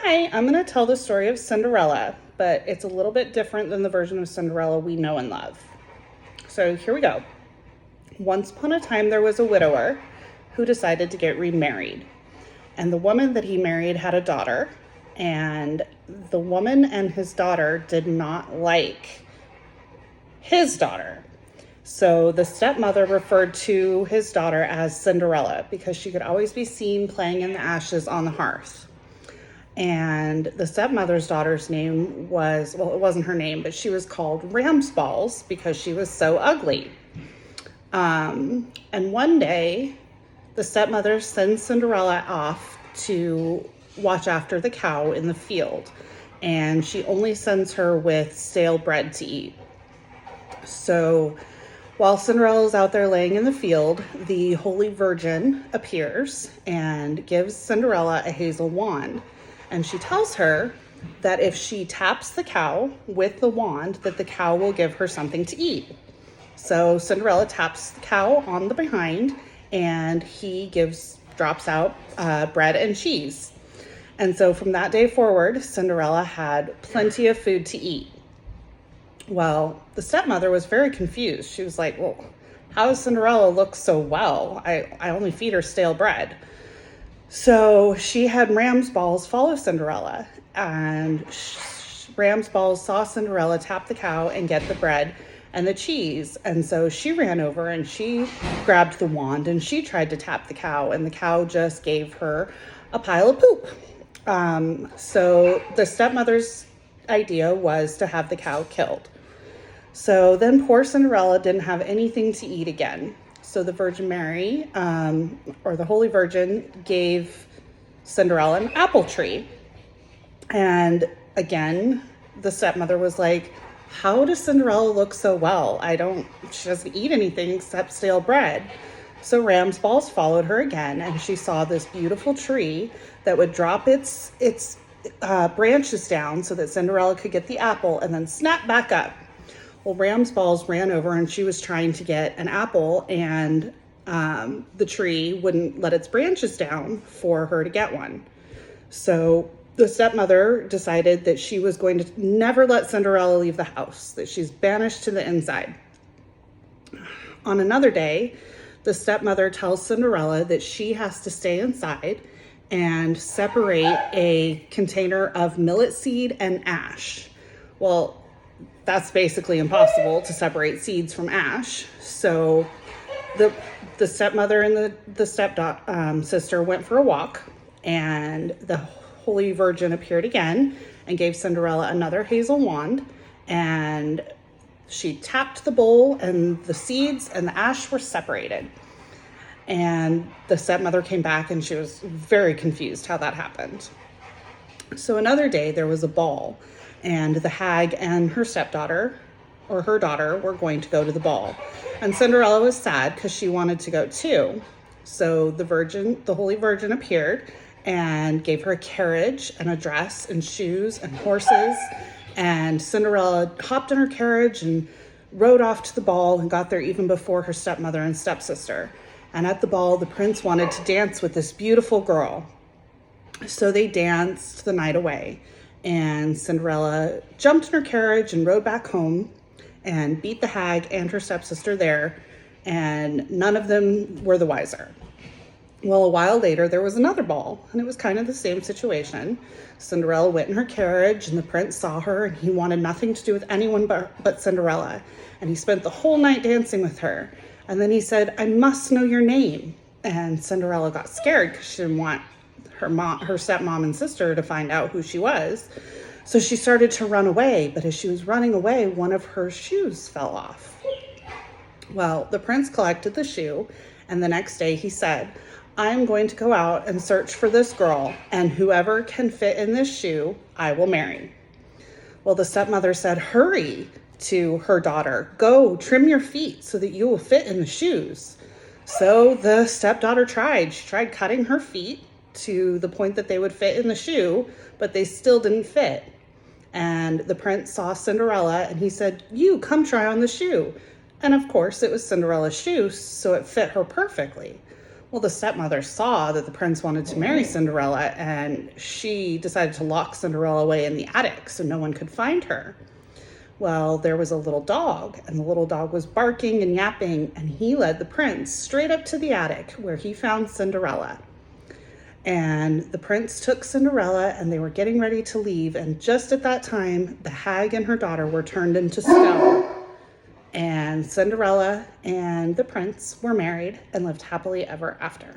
Hi, I'm going to tell the story of Cinderella, but it's a little bit different than the version of Cinderella we know and love. So here we go. Once upon a time, there was a widower who decided to get remarried. And the woman that he married had a daughter, and the woman and his daughter did not like his daughter. So the stepmother referred to his daughter as Cinderella because she could always be seen playing in the ashes on the hearth. And the stepmother's daughter's name was, well, it wasn't her name, but she was called Ramsballs because she was so ugly. And one day, the stepmother sends Cinderella off to watch after the cow in the field. And she only sends her with stale bread to eat. So while Cinderella's out there laying in the field, the Holy Virgin appears and gives Cinderella a hazel wand. And she tells her that if she taps the cow with the wand, that the cow will give her something to eat. So Cinderella taps the cow on the behind, and he drops out bread and cheese. And so from that day forward, Cinderella had plenty of food to eat. Well, the stepmother was very confused. She was like, well, how does Cinderella look so well? I only feed her stale bread. So she had Ramsballs follow Cinderella, and Ramsballs saw Cinderella tap the cow and get the bread and the cheese. And so she ran over and she grabbed the wand and she tried to tap the cow, and the cow just gave her a pile of poop. So the stepmother's idea was to have the cow killed. So then poor Cinderella didn't have anything to eat again. So the Virgin Mary, or the Holy Virgin, gave Cinderella an apple tree. And again, the stepmother was like, how does Cinderella look so well? She doesn't eat anything except stale bread. So Ramsballs followed her again, and she saw this beautiful tree that would drop its branches down so that Cinderella could get the apple and then snap back up. Well, Ramsballs ran over and she was trying to get an apple, and the tree wouldn't let its branches down for her to get one. So the stepmother decided that she was going to never let Cinderella leave the house, that she's banished to the inside. On another day, the stepmother tells Cinderella that she has to stay inside and separate a container of millet seed and ash. Well, that's basically impossible to separate seeds from ash. So the stepmother and the sister went for a walk, and the Holy Virgin appeared again and gave Cinderella another hazel wand, and she tapped the bowl, and the seeds and the ash were separated. And the stepmother came back and she was very confused how that happened. So another day there was a ball, and the hag and her stepdaughter, or her daughter, were going to go to the ball. And Cinderella was sad because she wanted to go too. So the Holy Virgin appeared and gave her a carriage and a dress and shoes and horses. And Cinderella hopped in her carriage and rode off to the ball and got there even before her stepmother and stepsister. And at the ball, the prince wanted to dance with this beautiful girl. So they danced the night away. And Cinderella jumped in her carriage and rode back home and beat the hag and her stepsister there. And none of them were the wiser. Well, a while later, there was another ball, and it was kind of the same situation. Cinderella went in her carriage, and the prince saw her, and he wanted nothing to do with anyone but Cinderella. And he spent the whole night dancing with her. And then he said, I must know your name. And Cinderella got scared because she didn't want her stepmom and sister to find out who she was. So she started to run away, but as she was running away, one of her shoes fell off. Well, the prince collected the shoe, and the next day he said, I'm going to go out and search for this girl, and whoever can fit in this shoe, I will marry. Well, the stepmother said, hurry, to her daughter, go trim your feet so that you will fit in the shoes. So the stepdaughter tried. She tried cutting her feet to the point that they would fit in the shoe, but they still didn't fit. And the prince saw Cinderella and he said, you come try on the shoe. And of course it was Cinderella's shoe, so it fit her perfectly. Well, the stepmother saw that the prince wanted to marry Cinderella, and she decided to lock Cinderella away in the attic so no one could find her. Well, there was a little dog, and the little dog was barking and yapping, and he led the prince straight up to the attic where he found Cinderella. And the prince took Cinderella, and they were getting ready to leave, and just at that time, the hag and her daughter were turned into stone. And Cinderella and the prince were married and lived happily ever after.